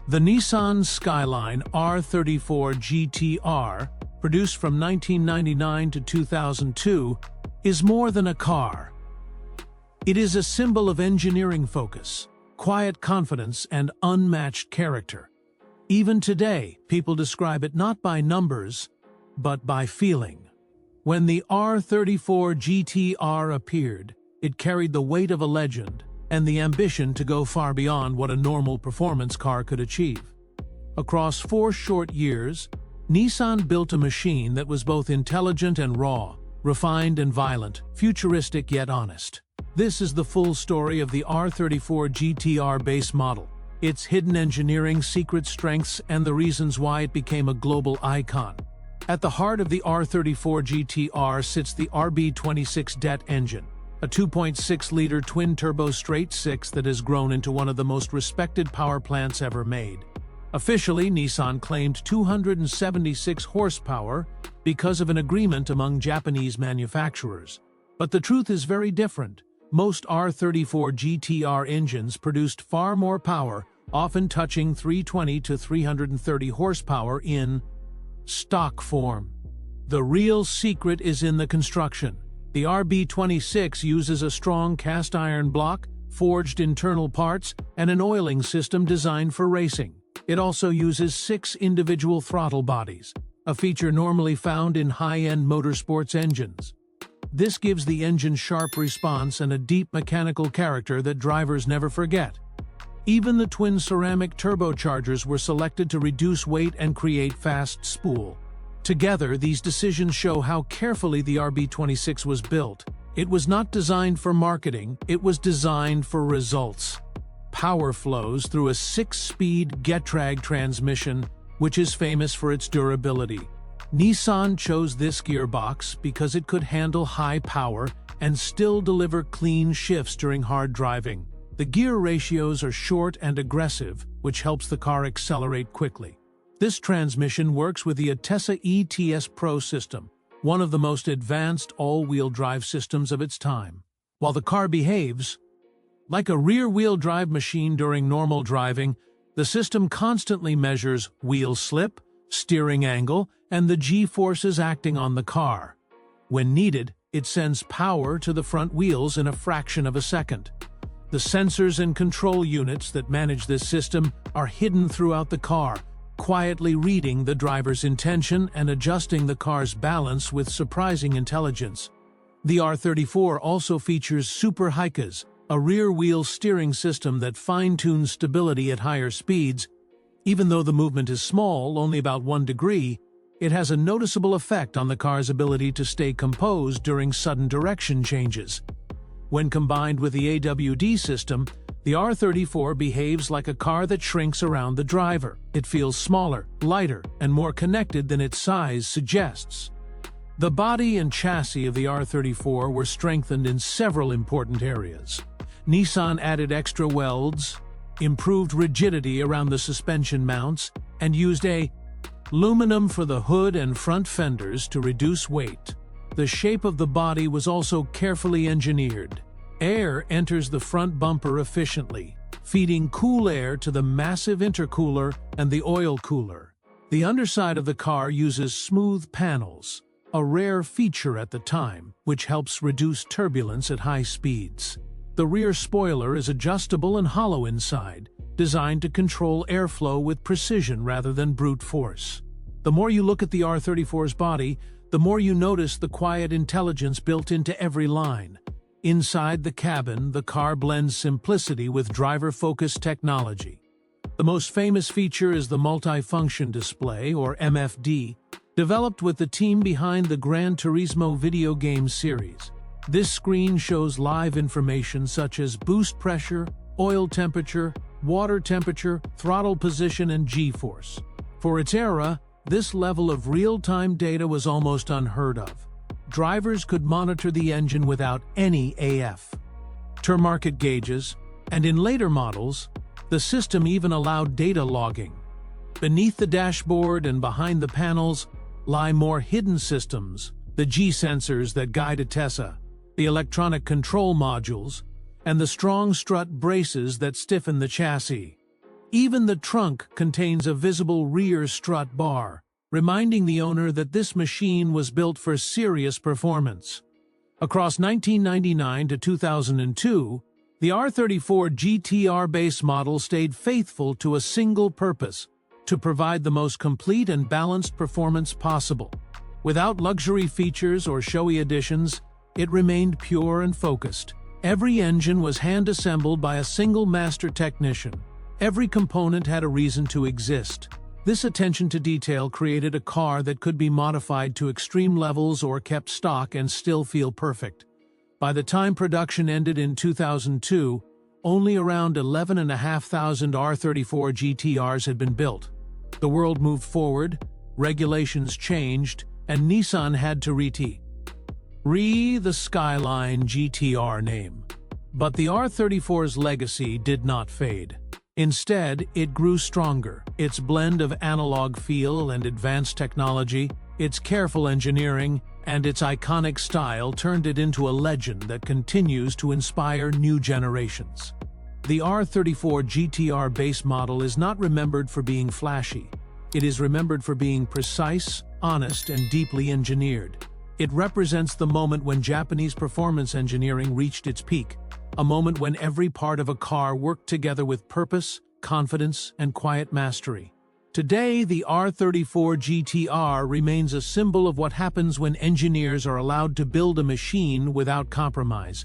The Nissan Skyline R34 GTR, produced from 1999 to 2002, is more than a car. It is a symbol of engineering focus, quiet confidence, and unmatched character. Even today, people describe it not by numbers, but by feeling. When the R34 GTR appeared, it carried the weight of a legend and the ambition to go far beyond what a normal performance car could achieve. Across 4 short years, Nissan built a machine that was both intelligent and raw, refined and violent, futuristic yet honest. This is the full story of the R34 GTR base model, its hidden engineering, secret strengths, and the reasons why it became a global icon. At the heart of the R34 GTR sits the RB26 DET engine, a 2.6-liter twin-turbo straight-six that has grown into one of the most respected power plants ever made. Officially, Nissan claimed 276 horsepower because of an agreement among Japanese manufacturers. But the truth is very different. Most R34 GTR engines produced far more power, often touching 320 to 330 horsepower in stock form. The real secret is in the construction. The RB26 uses a strong cast iron block, forged internal parts, and an oiling system designed for racing. It also uses 6 individual throttle bodies, a feature normally found in high-end motorsports engines. This gives the engine sharp response and a deep mechanical character that drivers never forget. Even the twin ceramic turbochargers were selected to reduce weight and create fast spool. Together, these decisions show how carefully the RB26 was built. It was not designed for marketing, it was designed for results. Power flows through a 6-speed Getrag transmission, which is famous for its durability. Nissan chose this gearbox because it could handle high power and still deliver clean shifts during hard driving. The gear ratios are short and aggressive, which helps the car accelerate quickly. This transmission works with the Atessa ETS Pro system, one of the most advanced all-wheel drive systems of its time. While the car behaves like a rear-wheel drive machine during normal driving, the system constantly measures wheel slip, steering angle, and the G-forces acting on the car. When needed, it sends power to the front wheels in a fraction of a second. The sensors and control units that manage this system are hidden throughout the car, quietly reading the driver's intention and adjusting the car's balance with surprising intelligence. The R34 also features Super Hikas, a rear-wheel steering system that fine-tunes stability at higher speeds. Even though the movement is small, only about 1 degree, it has a noticeable effect on the car's ability to stay composed during sudden direction changes. When combined with the AWD system, the R34 behaves like a car that shrinks around the driver. It feels smaller, lighter, and more connected than its size suggests. The body and chassis of the R34 were strengthened in several important areas. Nissan added extra welds, improved rigidity around the suspension mounts, and used aluminum for the hood and front fenders to reduce weight. The shape of the body was also carefully engineered. Air enters the front bumper efficiently, feeding cool air to the massive intercooler and the oil cooler. The underside of the car uses smooth panels, a rare feature at the time, which helps reduce turbulence at high speeds. The rear spoiler is adjustable and hollow inside, designed to control airflow with precision rather than brute force. The more you look at the R34's body, the more you notice the quiet intelligence built into every line. Inside the cabin, the car blends simplicity with driver-focused technology. The most famous feature is the multi-function display, or MFD, developed with the team behind the Gran Turismo video game series. This screen shows live information such as boost pressure, oil temperature, water temperature, throttle position, and G-force. For its era, this level of real-time data was almost unheard of. Drivers could monitor the engine without any aftermarket gauges, and in later models, the system even allowed data logging. Beneath the dashboard and behind the panels lie more hidden systems, the G-sensors that guide Atessa, the electronic control modules, and the strong strut braces that stiffen the chassis. Even the trunk contains a visible rear strut bar, reminding the owner that this machine was built for serious performance. Across 1999 to 2002, the R34 GTR base model stayed faithful to a single purpose: to provide the most complete and balanced performance possible. Without luxury features or showy additions, it remained pure and focused. Every engine was hand-assembled by a single master technician. Every component had a reason to exist. This attention to detail created a car that could be modified to extreme levels or kept stock and still feel perfect. By the time production ended in 2002, only around 11,500 R34 GTRs had been built. The world moved forward, regulations changed, and Nissan had to the Skyline GTR name. But the R34's legacy did not fade. Instead, it grew stronger. Its blend of analog feel and advanced technology, its careful engineering, and its iconic style turned it into a legend that continues to inspire new generations. The R34 GTR base model is not remembered for being flashy. It is remembered for being precise, honest, and deeply engineered. It represents the moment when Japanese performance engineering reached its peak, a moment when every part of a car worked together with purpose, confidence, and quiet mastery. Today, the R34 GTR remains a symbol of what happens when engineers are allowed to build a machine without compromise,